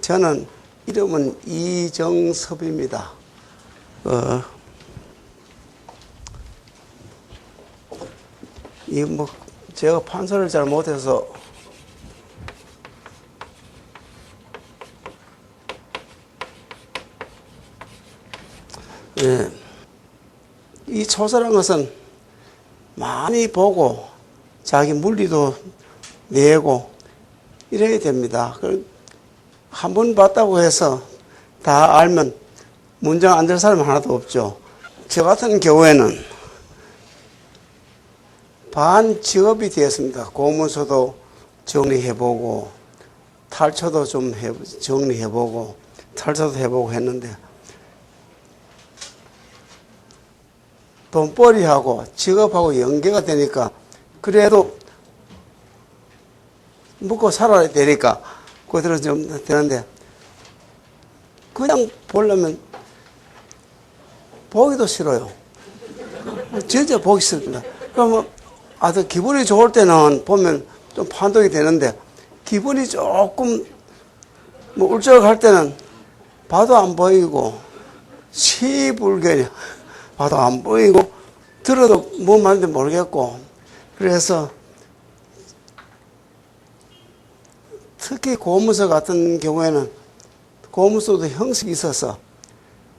저는 이름은 이정섭입니다. 제가 판서를 잘 못해서 이 초서란 것은 많이 보고 자기 물리도 내고 이래야 됩니다. 한 번 봤다고 해서 다 알면 문장 안 될 사람 하나도 없죠. 저 같은 경우에는 반직업이 되었습니다. 공문서도 정리해보고 탈초도 좀 정리해보고 탈초도 해보고 했는데 돈벌이하고 직업하고 연계가 되니까 그래도 먹고 살아야 되니까 그대로 좀 되는데 그냥 보려면 보기도 싫어요. 진짜 보기 싫습니다. 그러면 아주 기분이 좋을 때는 보면 좀 판독이 되는데 기분이 조금 울적할 때는 봐도 안 보이고 시불견이 봐도 안 보이고 들어도 뭔 말인지 모르겠고 그래서 특히 고문서 같은 경우에는 고문서도 형식이 있어서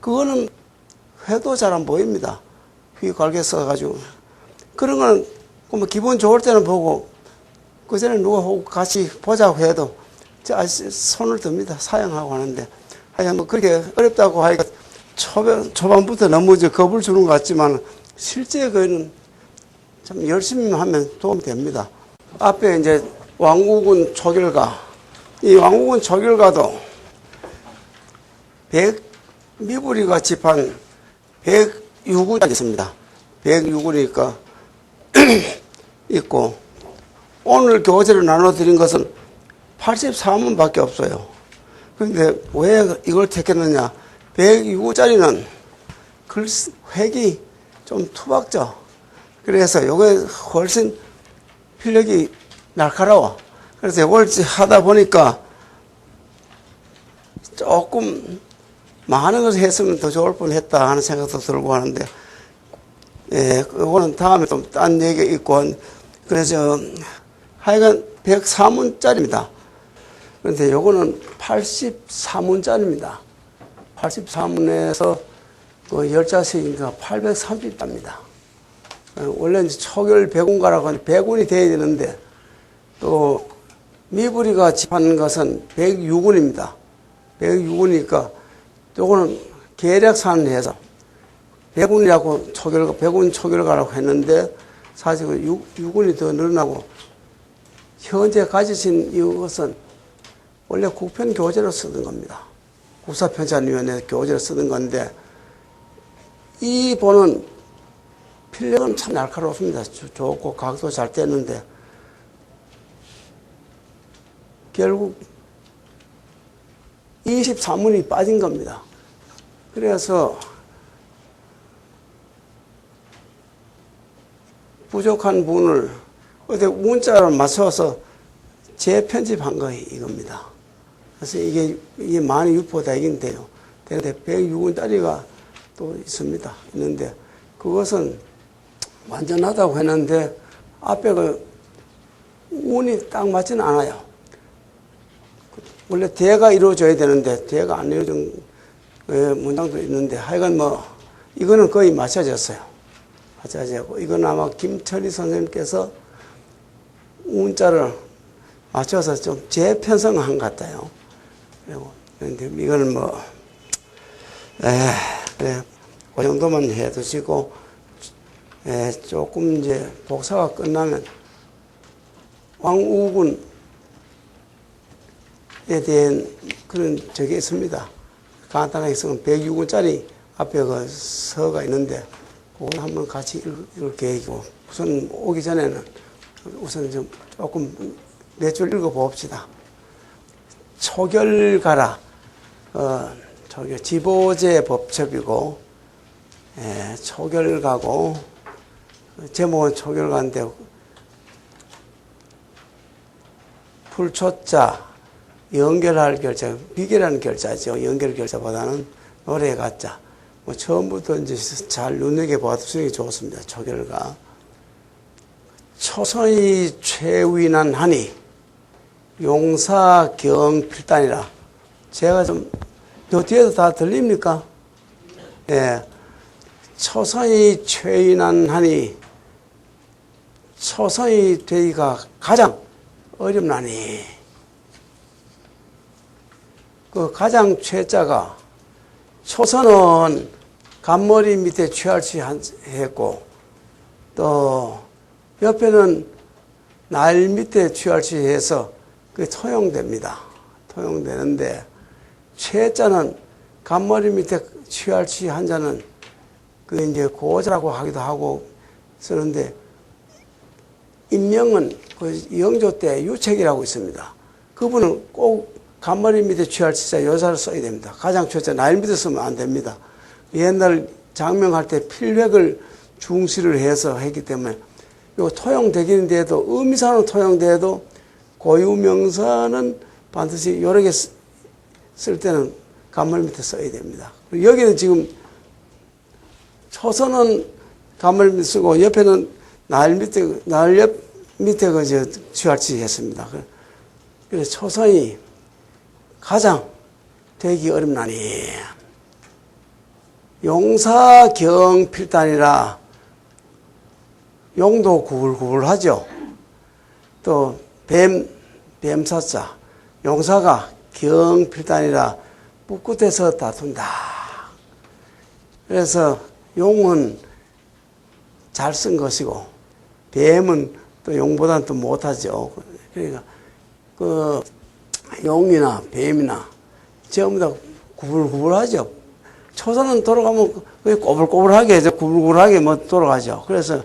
그거는 해도 잘 안 보입니다. 휘 갈게 써가지고 그런 거는 기분 좋을 때는 보고 그 전에 누가 같이 보자고 해도 손을 듭니다. 사양하고 하는데 하여간 그렇게 어렵다고 하니까 초반부터 너무 겁을 주는 것 같지만 실제 그는 참 열심히 하면 도움이 됩니다. 앞에 이제 왕국은 초결가, 이 왕국은 초결가도 미부리가 집한 106구가 있습니다. 106구니까 있고 오늘 교재를 나눠드린 것은 84문밖에 없어요. 그런데 왜 이걸 택했느냐? 106구짜리는 획이 좀 투박져. 그래서 이게 훨씬 필력이 날카로워. 그래서 이걸 하다 보니까 조금 많은 것을 했으면 더 좋을 뻔했다 하는 생각도 들고 하는데, 이거는 다음에 좀 딴 얘기 있고, 그래서 하여간 104문짜리입니다. 그런데 요거는 84문짜리입니다. 84문에서 그 10자씩이니까 830답니다. 원래 초결 100운가라고 하는데 100운이 돼야 되는데 또 미부리가 집한 것은 106운입니다. 106운이니까 요거는 계략산해서 100운이라고 100운 초결가라고 했는데 사실 6운이 더 늘어나고 현재 가지신 이것은 원래 국편교재로 쓰던 겁니다. 국사편찬위원회 교재를 쓰던 건데 이 본은 필력은 참 날카롭습니다. 좋고 각도 잘 떼는데 결국 23문이 빠진 겁니다. 그래서 부족한 문을 어디 문자를 맞춰서 재편집한 거 이겁니다. 그래서 이게 많이 유포되긴 돼요. 그런데 106원짜리가 또 있습니다. 있는데 그것은 완전하다고 했는데 앞에 그 운이 딱 맞지는 않아요. 원래 대가 이루어져야 되는데 대가 안 이루어진 문장도 있는데 하여간 이거는 거의 맞춰졌어요. 맞춰지고 이건 아마 김철희 선생님께서 운자를 맞춰서 좀 재편성한 것 같아요. 그런데 이거는 그래, 그 정도만 해두시고, 조금 이제 복사가 끝나면 왕우군에 대한 그런 적이 있습니다. 간단하게 쓰면 106원짜리 앞에 그 서가 있는데, 그걸 한번 같이 읽을 계획이고, 우선 오기 전에는 우선 좀 조금 몇 줄 읽어봅시다. 초결가라, 지보제 법첩이고, 초결가고, 제목은 초결가인데, 풀초자, 연결할 결자, 비결하는 결자죠. 연결 결자보다는 노래 가자. 뭐 처음부터 이제 잘 눈여겨봐도 좋습니다. 초결가. 초선이 최위난 하니 용사 경필단이라. 제가 좀, 저 뒤에도 다 들립니까? 예. 초선이 최위난 하니 초선이 되기가 가장 어렵나니. 그 가장 최자가 초선은 간머리 밑에 취할치 했고 또 옆에는 날 밑에 취할치 해서 그게 토용됩니다. 토용되는데 최자는 간머리 밑에 취할치 한 자는 그 이제 고자라고 하기도 하고 쓰는데 임명은 그 영조 때 유책이라고 있습니다. 그분은 꼭 간머리 밑에 취할치자 여자를 써야 됩니다. 가장 최자 날 밑에 쓰면 안 됩니다. 옛날 장명할 때 필획을 중시를 해서 했기 때문에 요 토용되기인데도 의미사는 토용돼도 고유명사는 반드시 여러 개 쓸 때는 간머리 밑에 써야 됩니다. 여기는 지금 초선은 간머리 밑에 쓰고 옆에는 날 옆 밑에 그 취할치 했습니다. 그래서 초선이 가장 되기 어렵나니 용사경필단이라. 용도 구불구불하죠. 또 뱀사자 용사가 경필단이라 꿋꿋해서 다툰다. 그래서 용은 잘 쓴 것이고 뱀은 또 용보다는 또 못하죠. 그러니까 그 용이나 뱀이나 전부 다 구불구불하죠. 초선은 돌아가면 꼬불꼬불하게 구불구불하게 뭐 돌아가죠. 그래서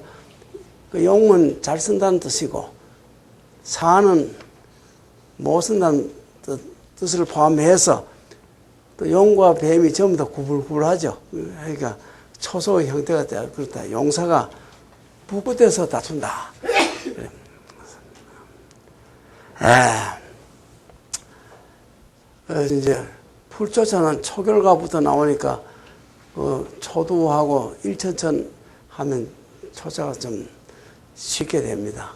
그 용은 잘 쓴다는 뜻이고 사는 못 쓴다는 뜻을 포함해서 또 용과 뱀이 전부 다 구불구불하죠. 그러니까 초소의 형태가 그렇다. 용사가 꿋꿋해서 다툰다. 이제 풀조차는 초결가부터 나오니까 초두하고 일천천 하면 초자가 좀 쉽게 됩니다.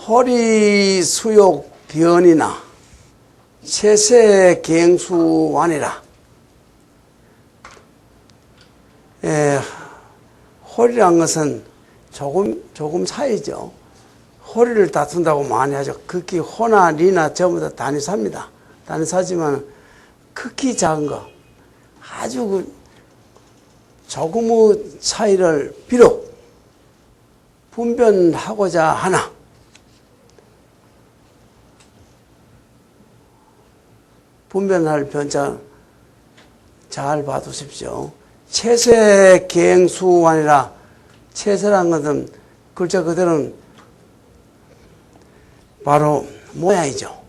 허리 수욕 변이나 체세 갱수완이라. 허리란 것은 조금 차이죠. 허리를 다툰다고 많이 하죠. 극히 호나 리나 전부 다 단위사입니다. 단위사지만 극히 작은 거, 아주 그 조금의 차이를 비록 분별하고자 하나 분별할 변자 잘 봐두십시오. 체세 갱수완이라. 체세란 것은 글자 그대로는 바로 모양이죠.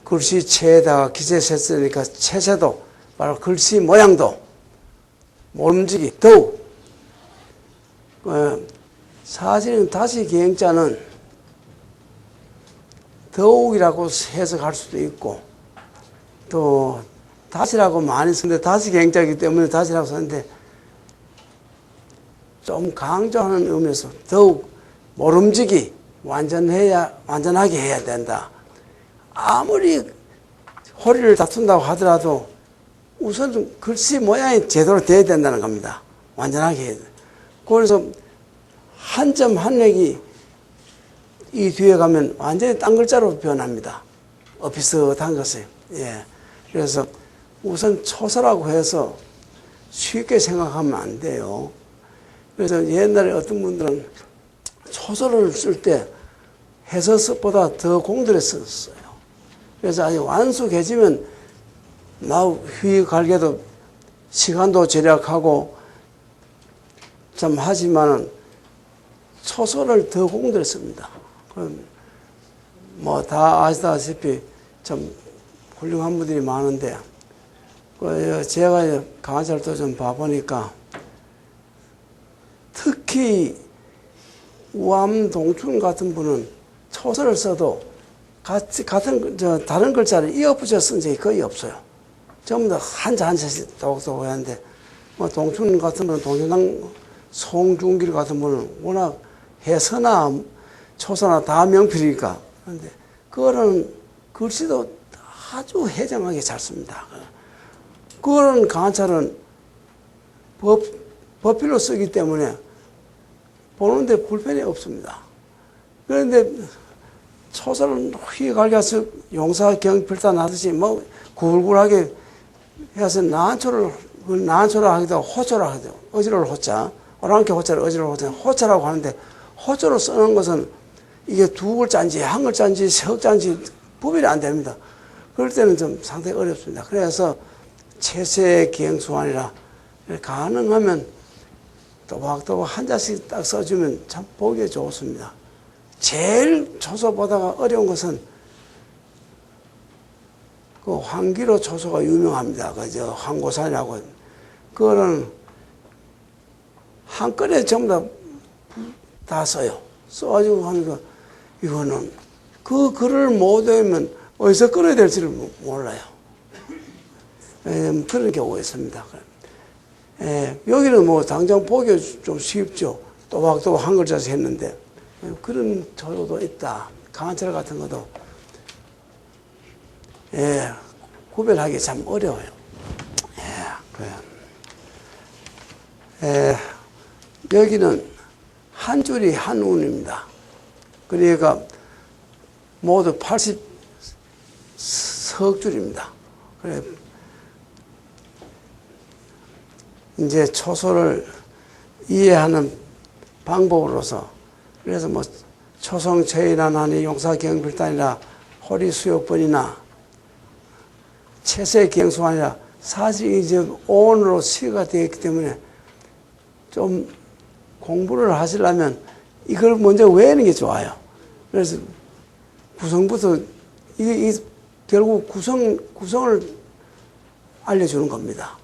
글씨체에다가 기재세 쓰니까 체세도 바로 글씨 모양도 움직이 더욱 사실은 다시 기행자는 더욱이라고 해석할 수도 있고 또 다시라고 많이 쓰는데 다시 기행자이기 때문에 다시라고 쓰는데 좀 강조하는 의미에서 더욱 모름지기 완전하게 해야 된다. 아무리 허리를 다툰다고 하더라도 우선 글씨 모양이 제대로 돼야 된다는 겁니다. 완전하게 해야 돼. 그래서 한 점 한 획이 이 뒤에 가면 완전히 딴 글자로 변합니다. 비슷한 것이. 예. 그래서 우선 초서라고 해서 쉽게 생각하면 안 돼요. 그래서 옛날에 어떤 분들은 초서를 쓸 때 해서보다 더 공들여 썼어요. 그래서 아주 완숙해지면 휘갈게도 시간도 절약하고 좀 하지만은 초서를 더 공들여 씁니다. 그럼 뭐 다 아시다시피 좀 훌륭한 분들이 많은데 제가 강화자를 또 좀 봐보니까 특히 우암동춘 같은 분은 초서를 써도 같은, 다른 글자를 이어붙여 쓴 적이 거의 없어요. 전부 다 한자 한자씩 똑똑 하는데, 뭐, 동춘 같은 분은 동춘당 송중길 같은 분은 워낙 해서나 초서나 다 명필이니까. 그런데, 그거는 글씨도 아주 해장하게 잘 씁니다. 그거는 강한철은 법필로 쓰기 때문에 보는데 불편이 없습니다. 그런데 초서는 휘갈겨서 용사경필단 하듯이 뭐 굴굴하게 해서 나한초를 하기도 하고 호초를 하기도 하고 어지러울 호자, 오랑캐 호자를 어지러울 호자, 호자라고 하는데 호초로 쓰는 것은 이게 두 글자인지 한 글자인지 세 글자인지 구별이 안 됩니다. 그럴 때는 좀 상당히 어렵습니다. 그래서 채세 기행수환이라 가능하면 또박또박 한자씩 딱 써주면 참 보기에 좋습니다. 제일 초소보다가 어려운 것은 그 황기로 초소가 유명합니다. 그저 황고산이라고. 그거는 한 건에 전부 다 써요. 써가지고 하니까 이거는 그 글을 못 외우면 어디서 끊어야 될지를 몰라요. 그런 경우가 있습니다. 여기는 뭐 당장 보기 좀 쉽죠. 또박또박 한 글자씩 했는데 그런 초소도 있다. 강한철 같은 것도 구별하기 참 어려워요. 여기는 한 줄이 한 운입니다. 그러니까 모두 80석줄입니다. 그래 이제 초소를 이해하는 방법으로서 그래서 뭐 초성체이라나니 용사경필단이나 호리수욕본이나 채세경수환이라 사실 이제 오온으로 시가 되어 있기 때문에 좀 공부를 하시려면 이걸 먼저 외우는 게 좋아요. 그래서 구성부터 이게 결국 구성을 알려주는 겁니다.